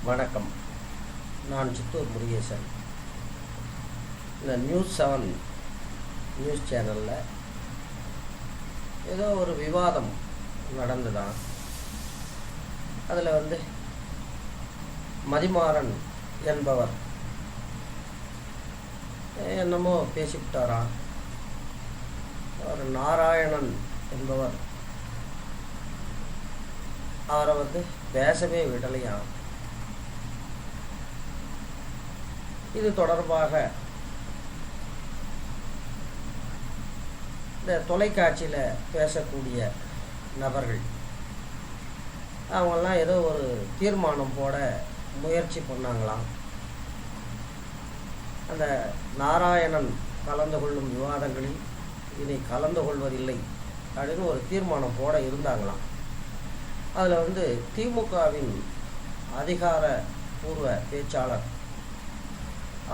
வணக்கம். நான் சித்தூர் முருகேசன். இந்த நியூஸ்7 நியூஸ் சேனலில் ஏதோ ஒரு விவாதம் நடந்துதான். அதில் மதிமாறன் என்பவர் என்னமோ பேசிவிட்டாராம். அவர் நாராயணன் என்பவர் அவரை பேசவே விடலையாம். இது தொடர்பாக இந்த தொலைக்காட்சியில் பேசக்கூடிய நபர்கள் அவங்கெல்லாம் ஏதோ ஒரு தீர்மானம் போட முயற்சி பண்ணாங்களாம். அந்த நாராயணன் கலந்து கொள்ளும் விவாதங்களில் இனி கலந்து கொள்வதில்லை அப்படின்னு ஒரு தீர்மானம் போட இருந்தாங்களாம். அதில் திமுகவின் அதிகாரபூர்வ பேச்சாளர்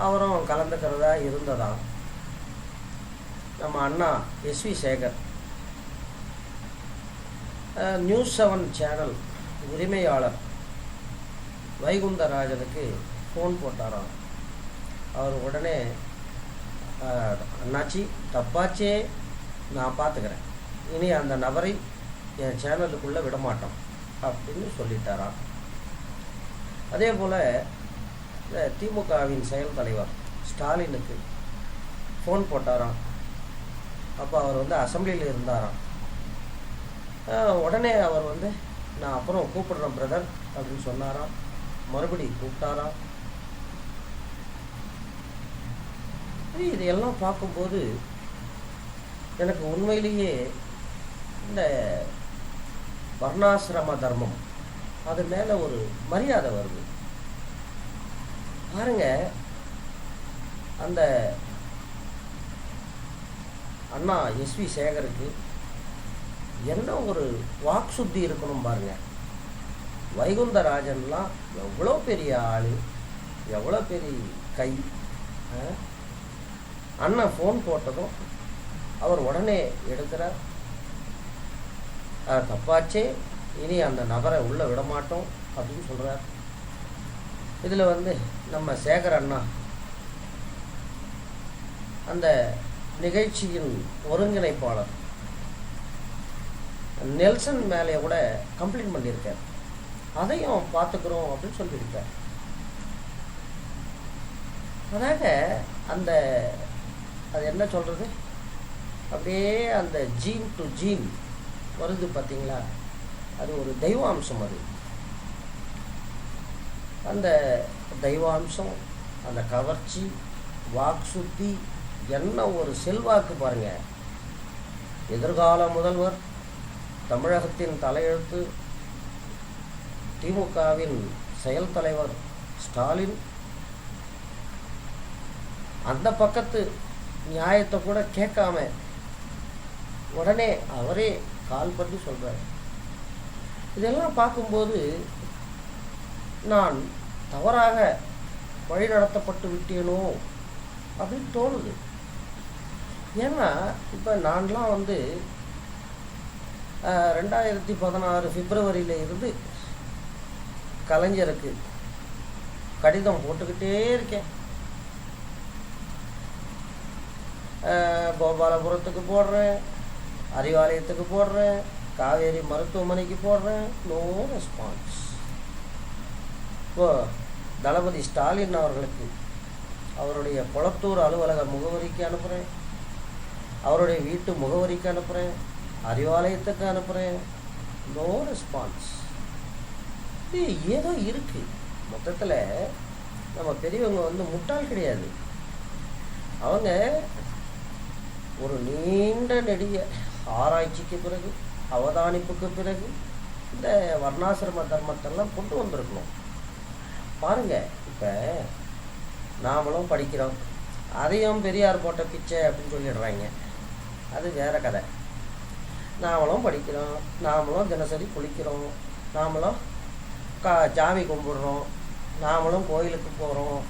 அவரும் கலந்துக்கிறதா இருந்ததாம். நம்ம அண்ணா எஸ்வி சேகர் நியூஸ்7 சேனல் உரிமையாளர் வைகுந்தராஜனுக்கு ஃபோன் போட்டாராம். அவர் உடனே அண்ணாச்சி தப்பாச்சே, நான் பார்த்துக்கிறேன், இனி அந்த நபரை என் சேனலுக்குள்ளே விடமாட்டோம் அப்படின்னு சொல்லிட்டாராம். அதே போல் திமுகவின் செயல் தலைவர் ஸ்டாலினுக்கு ஃபோன் போட்டாராம். அப்போ அவர் அசம்பிளியில் இருந்தாராம். உடனே அவர் நான் அப்புறம் கூப்பிடுறேன் பிரதர் அப்படின்னு சொன்னாராம். மறுபடி கூப்பிட்டாராம். இதையெல்லாம் பார்க்கும்போது எனக்கு உண்மையிலேயே இந்த வர்ணாசிரம தர்மம் அது மேலே ஒரு மரியாதை வருது. பாருங்க, அந்த அண்ணா எஸ்வி சேகருக்கு என்ன ஒரு வாக் சுத்தி இருக்கணும் பாருங்க. வைகுந்தராஜன்லாம் எவ்வளோ பெரிய ஆள், எவ்வளோ பெரிய கை. அண்ணன் ஃபோன் போட்டதும் அவர் உடனே எடுக்கிறார். தப்பாச்சே, இனி அந்த நபரை உள்ளே விடமாட்டோம் அப்படின்னு சொல்கிறார். இதில் நம்ம சேகர் அண்ணா அந்த நிகழ்ச்சியின் ஒருங்கிணைப்பாளர் நெல்சன் மேலே கூட கம்ப்ளைண்ட் பண்ணியிருக்கார். அதையும் பார்த்துக்கிறோம் அப்படின்னு சொல்லியிருக்கார். அதாக அது என்ன சொல்கிறது, அப்படியே அந்த ஜீன் டு ஜீன் வருது பார்த்தீங்களா, அது ஒரு தெய்வாம்சம். அது அந்த தெய்வாம்சம், அந்த கவர்ச்சி, வாக்கு சுத்தி, என்ன ஒரு செல்வாக்கு பாருங்க. எதிர்கால முதல்வர், தமிழகத்தின் தலையெழுத்து, திமுகவின் செயல் தலைவர் ஸ்டாலின் அந்த பக்கத்து நியாயத்தை கூட கேட்காம உடனே அவரே கால் பண்ணி சொல்றார். இதெல்லாம் பார்க்கும்போது நான் தவறாக வழிநடத்தப்பட்டு விட்டேனோ அப்படின்னு தோணுது. ஏன்னா இப்போ நான்லாம் 2016 பிப்ரவரியில் இருந்து கலைஞருக்கு கடிதம் போட்டுக்கிட்டே இருக்கேன். கோபாலபுரத்துக்கு போடுறேன், அறிவாலயத்துக்கு போடுறேன், காவேரி மருத்துவமனைக்கு போடுறேன், நோ ரெஸ்பான்ஸ். இப்போ தளபதி ஸ்டாலின் அவர்களுக்கு அவருடைய குளத்தூர் அலுவலக முகவரிக்கு அனுப்புகிறேன், அவருடைய வீட்டு முகவரிக்கு அனுப்புகிறேன், அறிவாலயத்துக்கு அனுப்புகிறேன், நோ ரெஸ்பான்ஸ். இது ஏதோ இருக்குது. மொத்தத்தில் நம்ம பெரியவங்க முட்டாள் கிடையாது. அவங்க ஒரு நீண்ட நெடிய ஆராய்ச்சிக்கு பிறகு, அவதானிப்புக்கு பிறகு இந்த வர்ணாசிரம தர்மத்தெல்லாம் கொண்டு வந்திருக்கணும். பாருங்க, இப்போ நாமளும் படிக்கிறோம், அதையும் பெரியார் போட்ட பிச்சை அப்படின்னு சொல்லிடுறாங்க. அது வேற கதை. நாமளும் படிக்கிறோம், நாமளும் தினசரி குளிக்கிறோம், நாமளும் சாமி கும்பிடுறோம், நாமளும் கோயிலுக்கு போகிறோம்,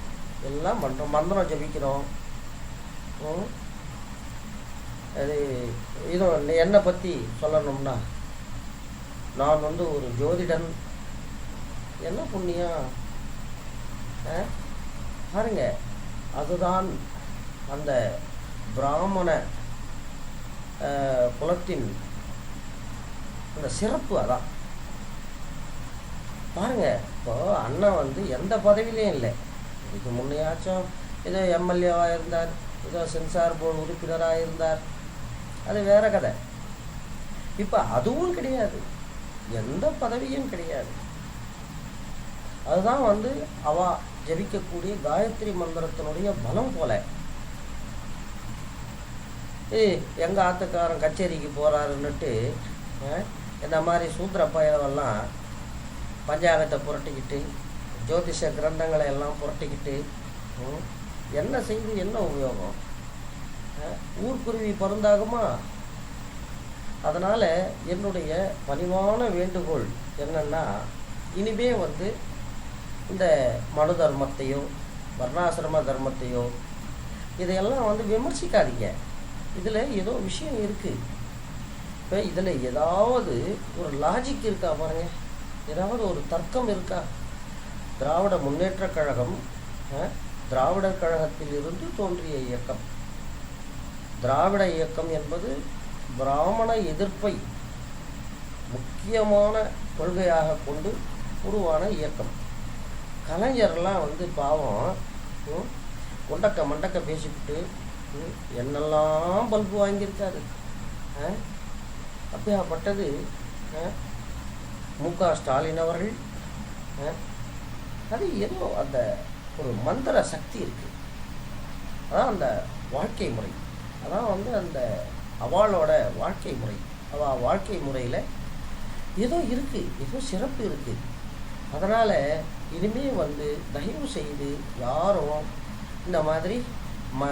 எல்லாம் பண்ணுறோம், மந்திரம் ஜபிக்கிறோம். அது இது என்னை பற்றி சொல்லணும்னா, நான் ஒரு ஜோதிடன். என்ன புண்ணியம், பாருங்க, அதுதான் அந்த பிராமண குலத்தின் அந்த சிறப்பு. அதான் பாருங்க. இப்போ அண்ணன் வந்து எந்த பதவியிலையும் இல்லை. இதுக்கு முன்னையாச்சும் ஏதோ எம்எல்ஏவாக இருந்தார், ஏதோ சென்சார் போர்டு உறுப்பினராக இருந்தார், அது வேற கதை. இப்போ அதுவும் கிடையாது, எந்த பதவியும் கிடையாது. அதுதான் வந்து அவ ஜபிக்கக்கூடிய காயத்ரி மந்திரத்தினுடைய பலம் போல. எங்க ஆத்துக்காரன் கச்சேரிக்கு போறாருன்னுட்டு இந்த மாதிரி சூத்திர பயவெல்லாம் பஞ்சாங்கத்தை புரட்டிக்கிட்டு ஜோதிஷ கிரந்தங்களை எல்லாம் புரட்டிக்கிட்டு என்ன செய்து என்ன உபயோகம்? ஊர்க்குருவி பருந்தாகுமா? அதனால என்னுடைய பணிவான வேண்டுகோள் என்னன்னா, இனிமே வந்து இந்த மனு தர்மத்தையோ வர்ணாசிரம தர்மத்தையோ இதையெல்லாம் வந்து விமர்சிக்காதீங்க. இதில் ஏதோ விஷயம் இருக்குது. இப்போ இதில் ஏதாவது ஒரு லாஜிக் இருக்கா பாருங்க, ஏதாவது ஒரு தர்க்கம் இருக்கா? திராவிட முன்னேற்ற கழகம் திராவிடர் கழகத்தில் இருந்து தோன்றிய இயக்கம். திராவிட இயக்கம் என்பது பிராமண எதிர்ப்பை முக்கியமான கொள்கையாக கொண்டு உருவான இயக்கம். கலைஞர்லாம் வந்து பாவம் கொண்டக்க மண்டக்க பேசிக்கிட்டு என்னெல்லாம் பல்பு வாங்கியிருக்காரு. அப்படியாப்பட்டது மு.க. ஸ்டாலின் அவர்கள், அது ஏதோ அந்த ஒரு மந்திர சக்தி இருக்கு. அதான் அந்த வாழ்க்கை முறை, அதான் வந்து அந்த அவளோட வாழ்க்கை முறை. அவள் வாழ்க்கை முறையில் ஏதோ இருக்கு, ஏதோ சிறப்பு இருக்கு. அதனால் இனிமே வந்து தயவு செய்து யாரும் இந்த மாதிரி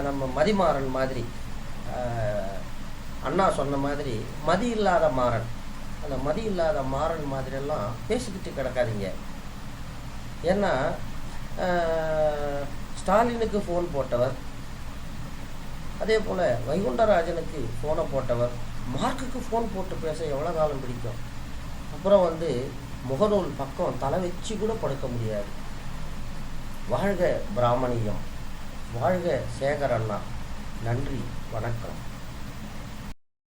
நம்ம மதிமாறன் மாதிரி, அண்ணா சொன்ன மாதிரி மதி இல்லாத மாறன், அந்த மதி இல்லாத மாறன் மாதிரியெல்லாம் பேசிக்கிட்டு கிடக்காதீங்க. ஏன்னா ஸ்டாலினுக்கு ஃபோன் போட்டவர், அதே போல் வைகுண்டராஜனுக்கு ஃபோனை போட்டவர் மார்க்குக்கு ஃபோன் போட்டு பேச எவ்வளோ காலம் பிடிக்கும்? அப்புறம் வந்து முகநூல் பக்கம் தலை வச்சு கூட படுக்க முடியாது. வாழ்க பிராமணியம், வாழ்க சேகர் அண்ணா. நன்றி, வணக்கம்.